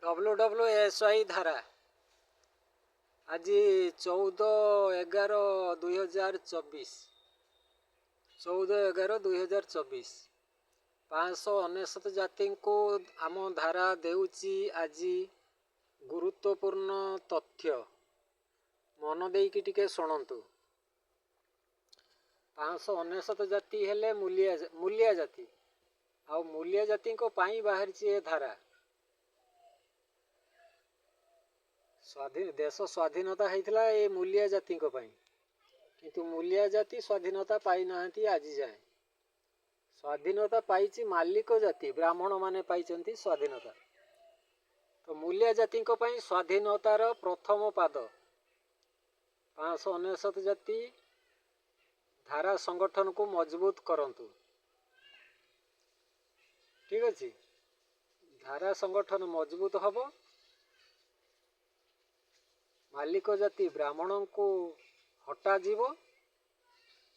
WWSI ଧାରା ଆଜି 14/11/2024 14/11/2024 599 ଜାତିଙ୍କୁ ଆମ ଧାରା ଦେଉଛି ଆଜି ଗୁରୁତ୍ୱପୂର୍ଣ୍ଣ ତଥ୍ୟ। ମନ ଦେଇକି ଟିକେ ଶୁଣନ୍ତୁ। 599 ଜାତି ହେଲେ ମୂଲିଆ ଜାତି, ଆଉ ମୂଲିଆ ଜାତିଙ୍କ ପାଇଁ ବାହାରିଛି ଏ ଧାରା। ଦେଶ ସ୍ୱାଧୀନତା ହେଇଥିଲା ଏ ମୂଲିଆ ଜାତିଙ୍କ ପାଇଁ, କିନ୍ତୁ ମୂଲିଆ ଜାତି ସ୍ୱାଧୀନତା ପାଇନାହାନ୍ତି ଆଜି ଯାଏଁ। ସ୍ୱାଧୀନତା ପାଇଛି ମାଲିକ ଜାତି, ବ୍ରାହ୍ମଣ ମାନେ ପାଇଛନ୍ତି ସ୍ୱାଧୀନତା। ତ ମୂଲିଆ ଜାତିଙ୍କ ପାଇଁ ସ୍ୱାଧୀନତାର ପ୍ରଥମ ପାଦ। 599 ଜାତି ଧାରା ସଂଗଠନକୁ ମଜବୁତ କରନ୍ତୁ। ଠିକ ଅଛି, ଧାରା ସଂଗଠନ ମଜବୁତ ହବ। ମାଲିକ ଜାତି ବ୍ରାହ୍ମଣଙ୍କୁ ହଟାଯିବ,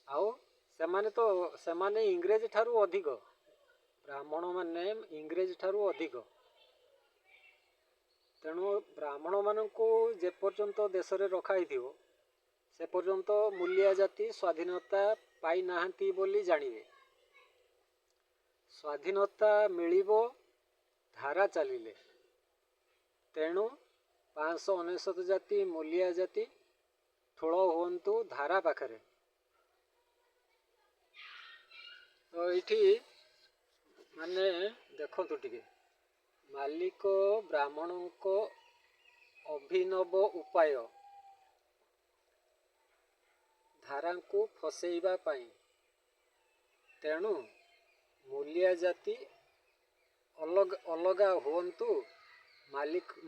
ଆଉ ସେମାନେ ଇଂରେଜ ଠାରୁ ଅଧିକ, ବ୍ରାହ୍ମଣ ମାନେ ଇଂରେଜ ଠାରୁ ଅଧିକ। ତେଣୁ ବ୍ରାହ୍ମଣ ମାନଙ୍କୁ ଯେପର୍ଯ୍ୟନ୍ତ ଦେଶରେ ରଖା ହେଇଥିବ ସେ ପର୍ଯ୍ୟନ୍ତ ମୂଲିଆ ଜାତି ସ୍ୱାଧୀନତା ପାଇନାହାନ୍ତି ବୋଲି ଜାଣିବେ। ସ୍ୱାଧୀନତା ମିଳିବ ଧାରା ଚାଲିଲେ। ତେଣୁ 599 ଜାତି ମୂଲିଆ ଜାତି ଠୁଳ ହୁଅନ୍ତୁ ଧାରା ପାଖରେ। ତ ଏଇଠି ମାନେ ଦେଖନ୍ତୁ ଟିକେ, ମାଲିକ ବ୍ରାହ୍ମଣଙ୍କ ଅଭିନବ ଉପାୟ ଧାରାଙ୍କୁ ଫସେଇବା ପାଇଁ। ତେଣୁ ମୂଲିଆ ଜାତି ଅଲଗା ହୁଅନ୍ତୁ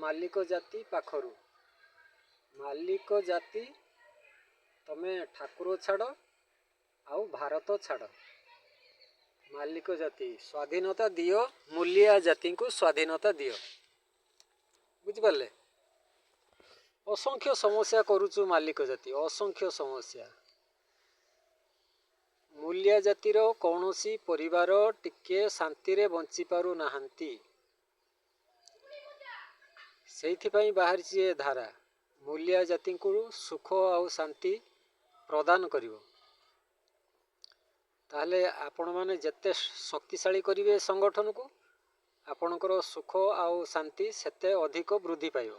ମାଲିକ ଜାତି ପାଖରୁ। ମାଲିକ ଜାତି ତମେ ଠାକୁର ଛାଡ଼ ଆଉ ଭାରତ ଛାଡ଼। ମାଲିକ ଜାତି ସ୍ୱାଧୀନତା ଦିଅ, ମୂଲିଆ ଜାତିଙ୍କୁ ସ୍ୱାଧୀନତା ଦିଅ। ବୁଝିପାରିଲେ? ଅସଂଖ୍ୟ ସମସ୍ୟା କରୁଛୁ ମାଲିକ ଜାତି, ଅସଂଖ୍ୟ ସମସ୍ୟା। ମୂଲିଆ ଜାତିର କୌଣସି ପରିବାର ଟିକେ ଶାନ୍ତିରେ ବଞ୍ଚି ପାରୁନାହାନ୍ତି। ସେଇଥିପାଇଁ ବାହାରିଛି ଏ ଧାରା, ମୂଲିଆ ଜାତିଙ୍କୁ ସୁଖ ଆଉ ଶାନ୍ତି ପ୍ରଦାନ କରିବ। ତାହେଲେ ଆପଣମାନେ ଯେତେ ଶକ୍ତିଶାଳୀ କରିବେ ସଂଗଠନକୁ, ଆପଣଙ୍କର ସୁଖ ଆଉ ଶାନ୍ତି ସେତେ ଅଧିକ ବୃଦ୍ଧି ପାଇବ।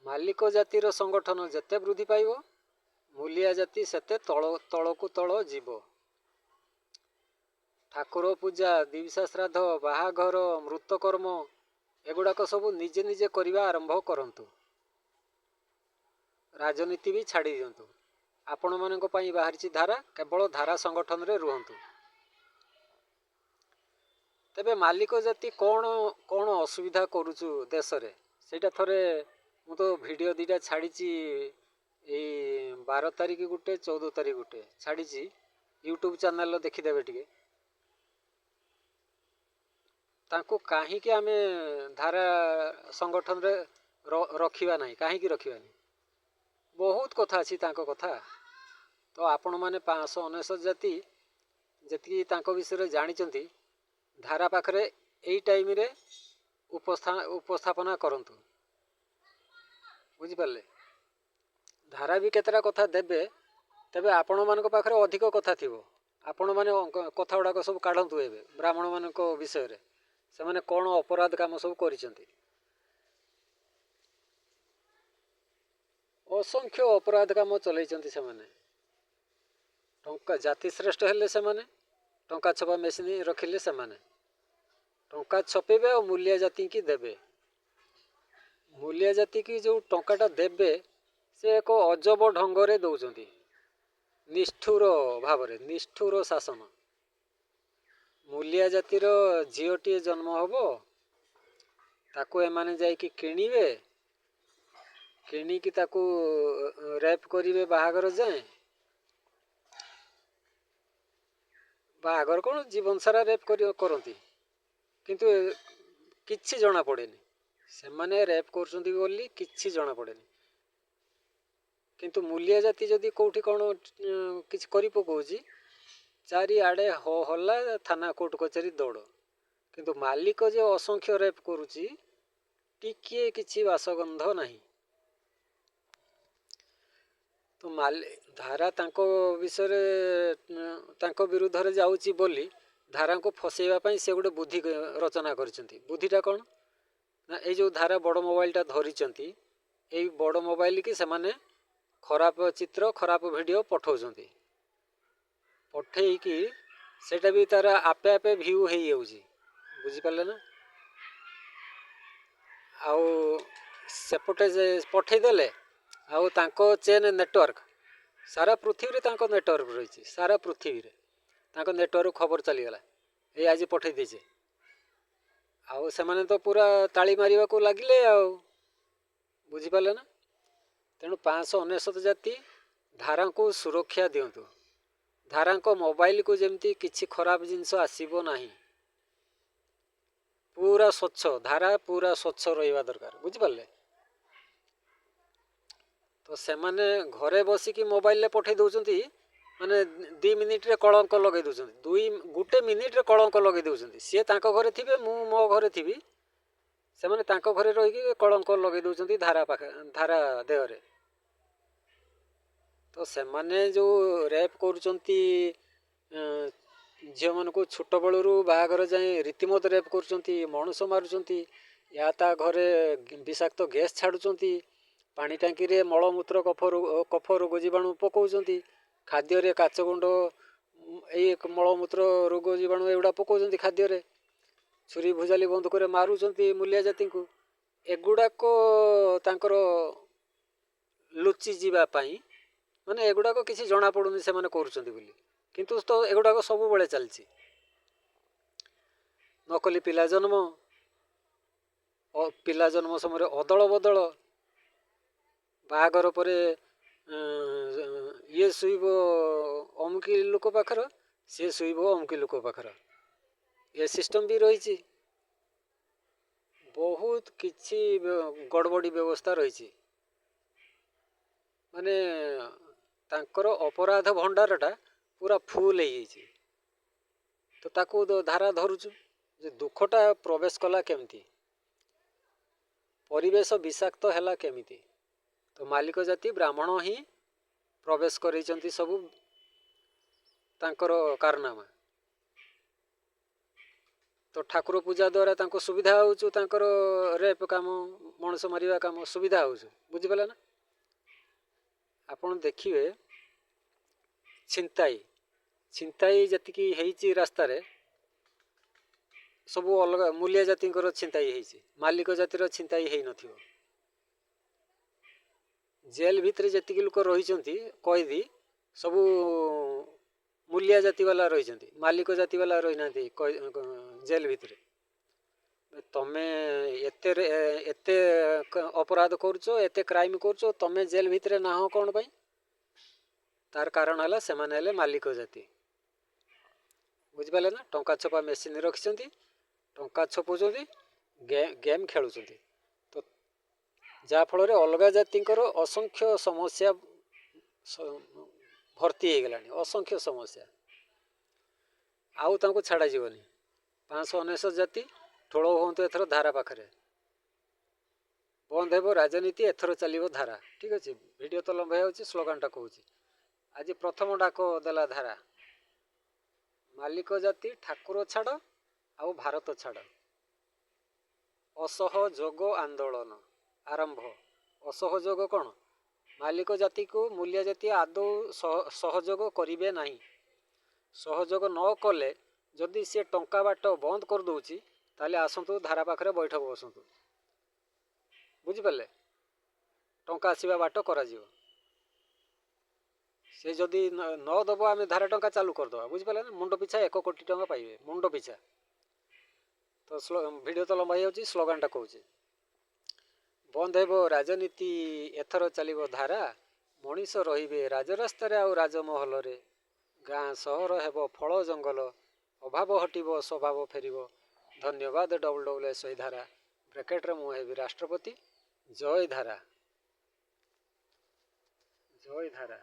ମାଲିକ ଜାତିର ସଂଗଠନ ଯେତେ ବୃଦ୍ଧି ପାଇବ, ମୂଲିଆ ଜାତି ସେତେ ତଳକୁ ତଳ ଯିବ। ଠାକୁର ପୂଜା, ଦିବିସା ଶ୍ରାଦ୍ଧ, ବାହାଘର, ମୃତକର୍ମ ଏଗୁଡ଼ାକ ସବୁ ନିଜେ ନିଜେ କରିବା ଆରମ୍ଭ କରନ୍ତୁ। ରାଜନୀତି ବି ଛାଡ଼ି ଦିଅନ୍ତୁ। ଆପଣମାନଙ୍କ ପାଇଁ ବାହାରିଛି ଧାରା, କେବଳ ଧାରା ସଂଗଠନରେ ରୁହନ୍ତୁ। ତେବେ ମାଲିକ ଜାତି କ'ଣ ଅସୁବିଧା କରୁଛୁ ଦେଶରେ, ସେଇଟା ଥରେ ମୁଁ ତ ଭିଡ଼ିଓ ଦୁଇଟା ଛାଡ଼ିଛି, ଏଇ 12 ତାରିଖ ଗୋଟେ, 14 ତାରିଖ ଗୋଟେ ଛାଡ଼ିଛି, ୟୁଟ୍ୟୁବ୍ ଚ୍ୟାନେଲରେ ଦେଖିଦେବେ ଟିକେ। ତାଙ୍କୁ କାହିଁକି ଆମେ ଧାରା ସଂଗଠନରେ ରଖିବା ନାହିଁ, କାହିଁକି ରଖିବାନି? ବହୁତ କଥା ଅଛି ତାଙ୍କ କଥା। ତ ଆପଣମାନେ 599 ଜାତି ଯେତିକି ତାଙ୍କ ବିଷୟରେ ଜାଣିଛନ୍ତି, ଧାରା ପାଖରେ ଏଇ ଟାଇମରେ ଉପସ୍ଥାପନା କରନ୍ତୁ। ବୁଝିପାରିଲେ? ଧାରା ବି କେତେଟା କଥା ଦେବେ, ତେବେ ଆପଣମାନଙ୍କ ପାଖରେ ଅଧିକ କଥା ଥିବ। ଆପଣମାନେ କଥା ଗୁଡ଼ାକ ସବୁ କାଢ଼ନ୍ତୁ ଏବେ ବ୍ରାହ୍ମଣମାନଙ୍କ ବିଷୟରେ। ସେମାନେ କ'ଣ ଅପରାଧ କାମ ସବୁ କରିଛନ୍ତି। ଅସଂଖ୍ୟ ଅପରାଧ କାମ ଚଲେଇଛନ୍ତି ସେମାନେ। ଟଙ୍କା ଜାତି ଶ୍ରେଷ୍ଠ ହେଲେ ସେମାନେ, ଟଙ୍କା ଛପା ମେସିନ୍ ରଖିଲେ ସେମାନେ। ଟଙ୍କା ଛପେଇବେ ଆଉ ମୂଲିଆ ଜାତିକି ଦେବେ। ମୂଲିଆ ଜାତିକି ଯେଉଁ ଟଙ୍କାଟା ଦେବେ, ସେ ଏକ ଅଜବ ଢଙ୍ଗରେ ଦେଉଛନ୍ତି, ନିଷ୍ଠୁର ଭାବରେ, ନିଷ୍ଠୁର ଶାସନ। ମୂଲିଆ ଜାତିର ଝିଅଟିଏ ଜନ୍ମ ହେବ, ତାକୁ ଏମାନେ ଯାଇକି କିଣିବେ, କିଣିକି ତାକୁ ରେପ୍ କରିବେ ବାହାଘର ଯାଏଁ। ବାହାଘର କ'ଣ, ଜୀବନ ସାରା ରେପ୍ କରନ୍ତି, କିନ୍ତୁ କିଛି ଜଣାପଡ଼େନି। ସେମାନେ ରେପ୍ କରୁଛନ୍ତି ବୋଲି କିଛି ଜଣାପଡ଼େନି। କିନ୍ତୁ ମୂଲିଆ ଜାତି ଯଦି କେଉଁଠି କ'ଣ କିଛି କରି ପକାଉଛି, ଚାରିଆଡ଼େ ହଲ୍ଲା, ଥାନା କୋର୍ଟ କଚେରୀ ଦୌଡ଼। କିନ୍ତୁ ମାଲିକ ଯେ ଅସଂଖ୍ୟ ରେପ୍ କରୁଛି टिकिए किछि बासगंध नहीं। तो धारा तांको विषय तांको विरुद्ध रे जाउची बोली धारा को फसेଇବା ପାଇଁ से गोटे बुद्धि रचना करछंती। बुद्धिटा कौन ना ये जो धारा बड़ मोबाइलटा धरिचंती ये बड़ मोबाइल की सेमाने खराब चित्र खराब वीडियो पठाउछंती। पठेई कि सेटा भी तारा आपे आपे व्यू हे जाउची। बुझी पाले ना। आउ सेपटे जे पठेई देले आउ तांको चेन नेटवर्क सारा पृथ्वी रे तांको नेटवर्क रही। सारा पृथ्वी रे तांको नेटवर्क खबर चली गला ये आज पठेई देछे। आउ से माने तो पूरा ताली मारिबा को लागिले आउ। बुझी पाले ना। तेणु 599 जाति धारा को सुरक्षा दियंतु। धारा को मोबाइल को जेमती किछि खराब जिनस आसीबो नाही। पूरा स्वच्छ धारा पूरा स्वच्छ रहिबा दरकार। बुझी पाले। तो से माने घरे बसिकी मोबाइल ले पठेई दउचंती माने 2 मिनिट रे कलंक लगे दउचंती। गुटे मिनिट रे कलंक लगे दउचंती। सी तांको घरे थिबे मु मो घरे थिबी से माने तांको घरे रही कि कलंक लगे दउचंती धारा धारा देह रे। तो से माने जो रेप करूचंती झियो मन को छोट बळरू बाहागर जाए रीतिमत रेप करूचंती मनुष्य मारुचंती या ता घरे विषाक्त गैस छाड़ुचंती पानी टांकी रे मलमूत्र कफ रोग जीवाणु पकाउचंती खाद्य रे काचगुंड एक मलमूत्र रोग जीवाणु एगुड़ा पकाउचंती खाद्य रे छुरी भुजाली बंदूक रे मारुचंती मूल्य जाति को एगुड़ाक तांकर लुचि जीवा पाई माने एगुड़ाक किसी जना पड़ुनी से माने करूचंती बोली किंतु तो एगुड़ाक सब बेले चलची। नकली पिला जन्म समय अदल बदल बाहागर पर ये शुइब अमुकी लोक पाखर सी शुइब अमुकी लोक पाखर ये सिस्टम भी रही। बहुत किछि गड़बड़ी व्यवस्था रही। माने तांकर अपराध भंडारटा पूरा फुल हो तो ताकू धारा धरुचु जे दुखटा प्रवेश कला केमती परिवेश विषाक्त हैला केमिति तो मालिक जाति ब्राह्मण ही प्रवेश करैचंती सब तांकर कारनामा। तो ठाकुर पूजा द्वारा तांको सुविधा होउछु तांकर रेप काम मनुष्य मारिबा काम सुविधा होउछु। बुझि पाला ना। आपण देखिए छिंताई जतिकी हेइची रास्ता रे सब अलग मूल्य जातिंकर छिंताई हेइची मालिक जातिर छिंताई हेइ नथियो। जेल भितर जतिकी लोक रहिचंती कैदी सब मूल्य जाति वाला रहिचंती मालिक जाति वाला रहि नांती जेल भितर। तमे एते अपराध करूचो एते क्राइम करूचो तमे जेल भितर ना हो कौन पाई तार कारण है से माने हेले मालिक जाति। बुझिपाले ना। टंका छपा मेसीन रखिचंती टंका छपुचंती गेम खेलुचंती तो जा फल अलग जातिंकर असंख्य समस्या भर्ती हो गलानी असंख्य समस्या आउ तांको छाड़ा जीवनी। 599 जाति ठोल हूँ एथर धारा पाखरे बंद हेबो राजनीति एथर चलिबो धारा। ठीक अच्छे वीडियो तो लंबा हो स्लोगान टा कहूँ आज प्रथम डाक देला धारा मालिक जाति ठाकुर छाड़ आउ भारत छाड़ असहयोग आंदोलन आरंभ। असहयोग कौन मालिक जाति को मूल्य जाति आदौ सहयोग करिवे नाही। सहयोग न कले जदि सी टंका बाट बंद कर दउची ताले आसंतु धारा पाखरे बैठक बसंतु। बुझिपारे टंका आसीबा बाट करा जिवो से जदि न दबो आमे धारा टंका चालू कर दबा। बुझिपारे ना। मुंड पिछा 1 कोटी टंका पाइबे मुंड पिछा। तो वीडियो तो लंबा हो स्लोगान टा कहूँ बंद हेबो राजनीति एथर चलिबो धारा मनीष रहिबे राजरास्तार आउ राजमहल रे गाँ सहर हेबो फल जंगल अभाव हटिबो स्वभाव फेरिबो। धन्यवाद WWS धारा ब्रैकेट रे मु हेबी राष्ट्रपति। जय धारा जय धारा।